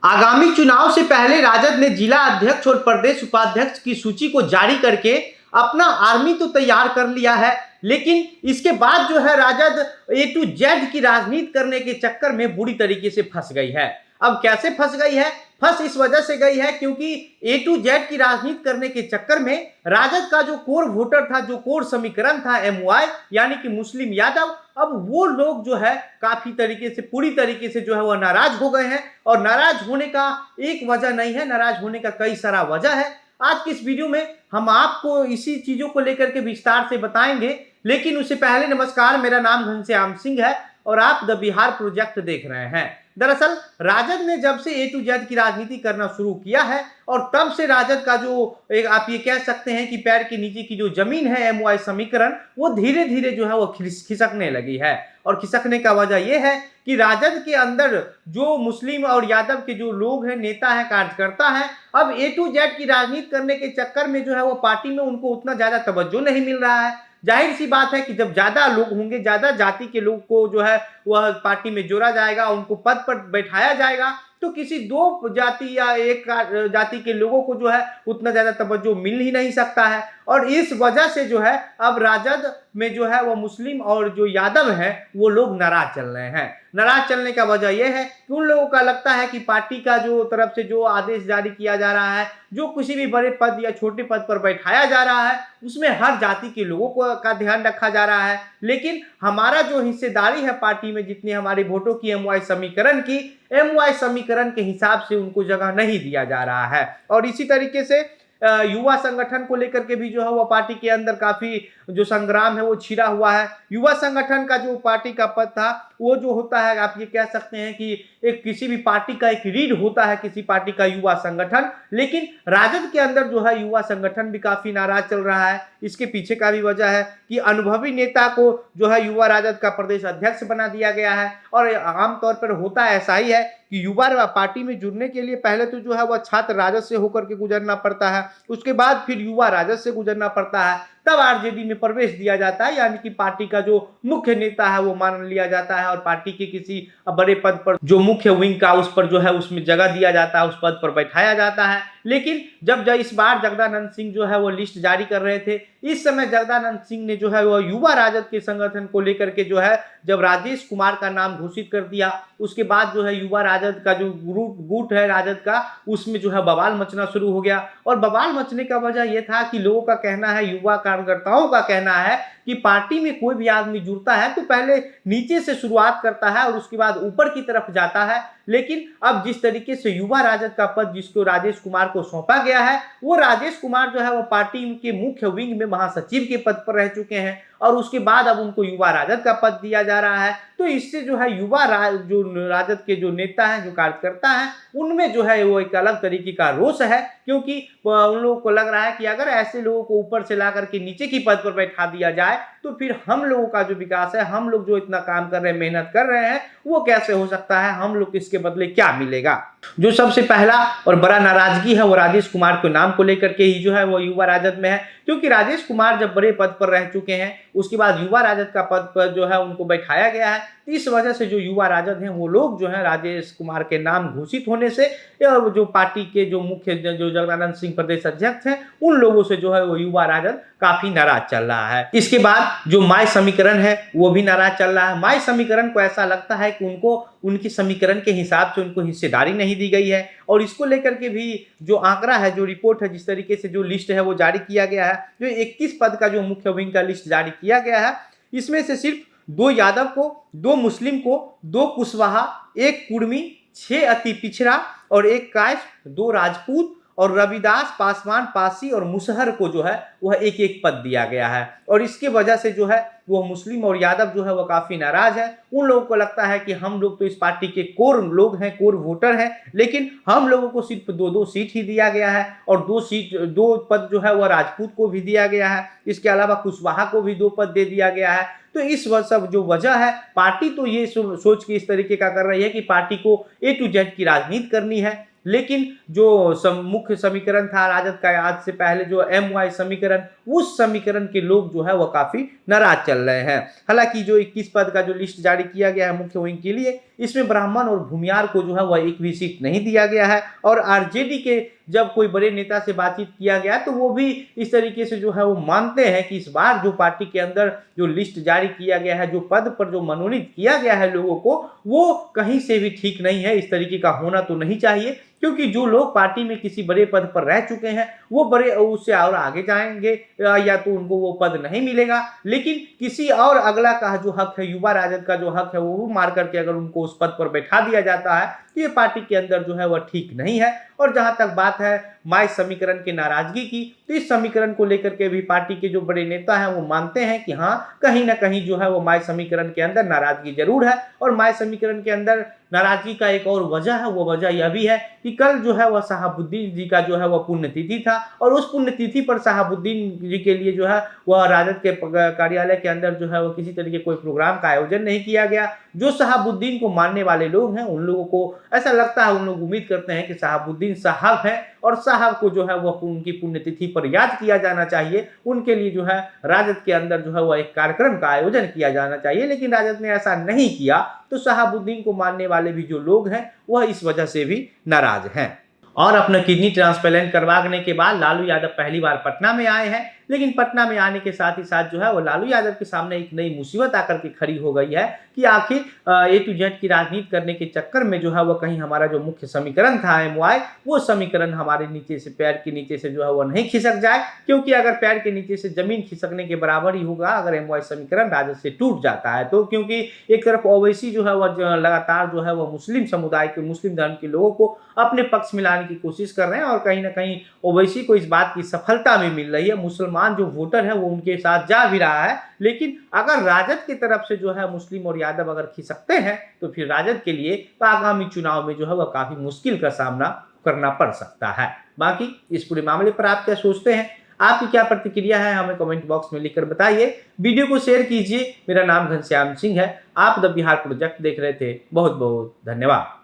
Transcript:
आगामी चुनाव से पहले राजद ने जिला अध्यक्ष और प्रदेश उपाध्यक्ष की सूची को जारी करके अपना आर्मी तो तैयार कर लिया है, लेकिन इसके बाद जो है राजद ए टू जेड की राजनीति करने के चक्कर में बुरी तरीके से फंस गई है। अब कैसे फंस गई है? फंस इस वजह से गई है क्योंकि ए टू जेड की राजनीति करने के चक्कर में राजद का जो कोर वोटर था, जो कोर समीकरण था एमवाई यानी कि मुस्लिम यादव, अब वो लोग जो है काफी तरीके से पूरी तरीके से जो है वह नाराज हो गए हैं। और नाराज होने का एक वजह नहीं है, नाराज होने का कई सारा वजह है। आज की इस वीडियो में हम आपको इसी चीजों को लेकर के विस्तार से बताएंगे, लेकिन उससे पहले नमस्कार, मेरा नाम घनश्याम सिंह है और आप द बिहार प्रोजेक्ट देख रहे हैं। दरअसल राजद ने जब से ए टू जेड की राजनीति करना शुरू किया है और तब से राजद का जो एक आप ये कह सकते हैं कि पैर के नीचे की जो जमीन है एमवाई समीकरण, वो धीरे धीरे जो है वो खिसकने लगी है। और खिसकने का वजह यह है कि राजद के अंदर जो मुस्लिम और यादव के जो लोग हैं, नेता हैं, कार्यकर्ता हैं, अब ए टू जेड की राजनीति करने के चक्कर में जो है वो पार्टी में उनको उतना ज्यादा तवज्जो नहीं मिल रहा है। जाहिर सी बात है कि जब ज्यादा लोग होंगे, ज्यादा जाति के लोग को जो है वह पार्टी में जोड़ा जाएगा, उनको पद पर बैठाया जाएगा, तो किसी दो जाति या एक जाति के लोगों को जो है उतना ज्यादा तवज्जो मिल ही नहीं सकता है। और इस वजह से जो है अब राजद में जो है वो मुस्लिम और जो यादव है वो लोग नाराज चल रहे हैं। नाराज चलने का वजह यह है कि उन लोगों का लगता है कि पार्टी का जो तरफ से जो आदेश जारी किया जा रहा है, जो किसी भी बड़े पद या छोटे पद पर बैठाया जा रहा है, उसमें हर जाति के लोगों को का ध्यान रखा जा रहा है, लेकिन हमारा जो हिस्सेदारी है पार्टी में, जितनी हमारी वोटों की एमवाई समीकरण के हिसाब से उनको जगह नहीं दिया जा रहा है। और इसी तरीके से युवा संगठन को लेकर के भी जो है वो पार्टी के अंदर काफी जो संग्राम है वो छिड़ा हुआ है। युवा संगठन का जो पार्टी का पद था वो जो होता है, आप ये कह सकते हैं कि एक किसी भी पार्टी का एक रीढ़ होता है, किसी पार्टी का युवा संगठन, लेकिन राजद के अंदर जो है युवा संगठन भी काफी नाराज चल रहा है। इसके पीछे का भी वजह है कि अनुभवी नेता को जो है युवा राजद का प्रदेश अध्यक्ष बना दिया गया है। और आमतौर पर होता ऐसा ही है कि युवा पार्टी में जुड़ने के लिए पहले तो जो है वह छात्र राजद से होकर के गुजरना पड़ता है, उसके बाद फिर युवा राजद से गुजरना पड़ता है, तब आरजेडी में प्रवेश दिया जाता है, यानी कि पार्टी का जो मुख्य नेता है वो मान लिया जाता है और पार्टी के किसी बड़े पद पर जो मुख्य विंग का उस पर जो है उसमें जगह दिया जाता है, उस पद पर बैठाया जाता है। लेकिन जब इस बार जगदानंद सिंह जो है वो लिस्ट जारी कर रहे थे, इस समय जगदानंद सिंह ने जो है वो युवा राजद के संगठन को लेकर के जो है जब राजेश कुमार का नाम घोषित कर दिया, उसके बाद जो है युवा राजद का जो गुट है राजद का, उसमें जो है बवाल मचना शुरू हो गया। और बवाल मचने का वजह यह था कि लोगों का कहना है, युवा कार्यकर्ताओं का कहना है कि पार्टी में कोई भी आदमी जुड़ता है तो पहले नीचे से शुरुआत करता है और उसके बाद ऊपर की तरफ जाता है। लेकिन अब जिस तरीके से युवा राजद का पद जिसको राजेश कुमार को सौंपा गया है, वो राजेश कुमार जो है वो पार्टी के मुख्य विंग में महासचिव के पद पर रह चुके हैं और उसके बाद अब उनको युवा राजद का पद दिया जा रहा है। तो इससे जो है जो राजद के जो नेता हैं, जो कार्यकर्ता हैं, उनमें जो है वो एक अलग तरीके का रोष है, क्योंकि उन लोगों को लग रहा है कि अगर ऐसे लोगों को ऊपर से ला करके नीचे की पद पर बैठा दिया जाए तो फिर हम लोगों का जो विकास है, हम लोग जो इतना काम कर रहे हैं, मेहनत कर रहे हैं, वो कैसे हो सकता है, हम लोग इसके बदले क्या मिलेगा। जो सबसे पहला और बड़ा नाराजगी है वो राजेश कुमार के नाम को लेकर के ही जो है वो युवा राजद में है, क्योंकि राजेश कुमार जब बड़े पद पर रह चुके हैं, उसके बाद युवा राजद का पद पर जो है उनको बैठाया गया है। इस वजह से जो युवा राजद हैं वो लोग जो है राजेश कुमार के नाम घोषित होने से जो पार्टी के जो मुख्य जो जगदानंद सिंह प्रदेश अध्यक्ष हैं, उन लोगों से जो है वो युवा राजद काफी नाराज चल रहा है। इसके बाद जो माई समीकरण है वो भी नाराज चल रहा है। माई समीकरण को ऐसा लगता है कि उनको उनकी समीकरण के हिसाब से उनको हिस्सेदारी नहीं दी गई है और इसको लेकर के भी जो आंकड़ा है, जो रिपोर्ट है, जिस तरीके से जो लिस्ट है वो जारी किया गया है, जो 21 पद का जो मुख्य विंग का लिस्ट जारी किया गया है, इसमें से सिर्फ 2 यादव को, 2 मुस्लिम को, 2 कुशवाहा, 1 कुर्मी, 6 अति पिछड़ा और 1 कायस्थ, 2 राजपूत और रविदास, पासवान, पासी और मुसहर को जो है वह एक पद दिया गया है। और इसकी वजह से जो है वो मुस्लिम और यादव जो है वो काफी नाराज है। उन लोगों को लगता है कि हम लोग तो इस पार्टी के कोर लोग हैं, कोर वोटर हैं, लेकिन हम लोगों को सिर्फ 2-2 सीट ही दिया गया है और 2 पद जो है वह राजपूत को भी दिया गया है। इसके अलावा कुशवाहा को भी 2 पद दे दिया गया है। तो इस सब जो वजह है, पार्टी तो ये सोच के इस तरीके का कर रही है कि पार्टी को ए टू जेड की राजनीति करनी है, लेकिन जो मुख्य समीकरण था राजद का, आज से पहले जो एमवाई समीकरण, उस समीकरण के लोग जो है वह काफी नाराज चल रहे हैं। हालांकि जो 21 पद का जो लिस्ट जारी किया गया है मुख्य विंग के लिए, इसमें ब्राह्मण और भूमियार को जो है वह एक भी सीट नहीं दिया गया है। और आरजेडी के जब कोई बड़े नेता से बातचीत किया गया तो वो भी इस तरीके से जो है वो मानते हैं कि इस बार जो पार्टी के अंदर जो लिस्ट जारी किया गया है, जो पद पर जो मनोनीत किया गया है लोगों को, वो कहीं से भी ठीक नहीं है। इस तरीके का होना तो नहीं चाहिए, क्योंकि जो लोग पार्टी में किसी बड़े पद पर रह चुके हैं वो बड़े उससे और आगे जाएंगे, या तो उनको वो पद नहीं मिलेगा। लेकिन किसी और अगला का जो हक है, युवा राजद का जो हक है, वो मार करके अगर उनको उस पद पर बैठा दिया जाता है तो ये पार्टी के अंदर जो है वह ठीक नहीं है। और जहां तक बात है माय समीकरण की नाराजगी की, तो इस समीकरण को लेकर के भी पार्टी के जो बड़े नेता हैं वो मानते हैं कि हाँ, कहीं ना कहीं जो है वो माय समीकरण के अंदर नाराजगी जरूर है। और माय समीकरण के अंदर नाराजगी का एक और वजह है, वो वजह यह भी है कि कल जो है वह शहाबुद्दीन जी का जो है वह पुण्यतिथि था, और उस पुण्यतिथि पर शहाबुद्दीन जी के लिए जो है वह राजद के कार्यालय के अंदर जो है वो किसी तरीके कोई प्रोग्राम का आयोजन नहीं किया गया। जो शहाबुद्दीन को मानने वाले लोग हैं उन लोगों को ऐसा लगता है, उन लोग उम्मीद करते हैं कि शहाबुद्दीन साहब है और साहब को जो है वह उनकी पुण्यतिथि पर याद किया जाना चाहिए। उनके लिए जो है राजद के अंदर जो है वह एक कार्यक्रम का आयोजन किया जाना चाहिए, लेकिन राजद ने ऐसा नहीं किया। तो शहाबुद्दीन को मानने वाले भी जो लोग हैं वह इस वजह से भी नाराज हैं। और अपना किडनी ट्रांसप्लांट करवाने के बाद लालू यादव पहली बार पटना में आए हैं, लेकिन पटना में आने के साथ ही साथ जो है वो लालू यादव के सामने एक नई मुसीबत आकर के खड़ी हो गई है कि आखिर ए टू जेड की राजनीति करने के चक्कर में जो है वो कहीं हमारा जो मुख्य समीकरण था एमवाई, वो समीकरण हमारे नीचे से, पैर के नीचे से जो है वो नहीं खिसक जाए। क्योंकि अगर पैर के नीचे से जमीन खिसकने के बराबर ही होगा अगर एमवाई समीकरण राजद से टूट जाता है तो। क्योंकि एक तरफ ओवैसी जो है वह लगातार जो है वह मुस्लिम समुदाय के, मुस्लिम धर्म के लोगों को अपने पक्ष में लाने की कोशिश कर रहे हैं, और कहीं ना कहीं ओवैसी को इस बात की सफलता भी मिल रही है। मुसलमान जो वोटर है वो उनके साथ जा भी रहा है। लेकिन अगर राजद की तरफ से जो है मुस्लिम और यादव अगर खिसकते हैं तो फिर राजद के लिए आगामी चुनाव में जो है वह काफी मुश्किल का सामना करना पड़ सकता है। बाकी इस पूरे मामले पर आप क्या सोचते हैं, आपकी क्या प्रतिक्रिया है, हमें कमेंट बॉक्स में लिखकर बताइए। वीडियो को शेयर कीजिए। मेरा नाम घनश्याम सिंह है, आप द बिहार प्रोजेक्ट देख रहे थे। बहुत बहुत धन्यवाद।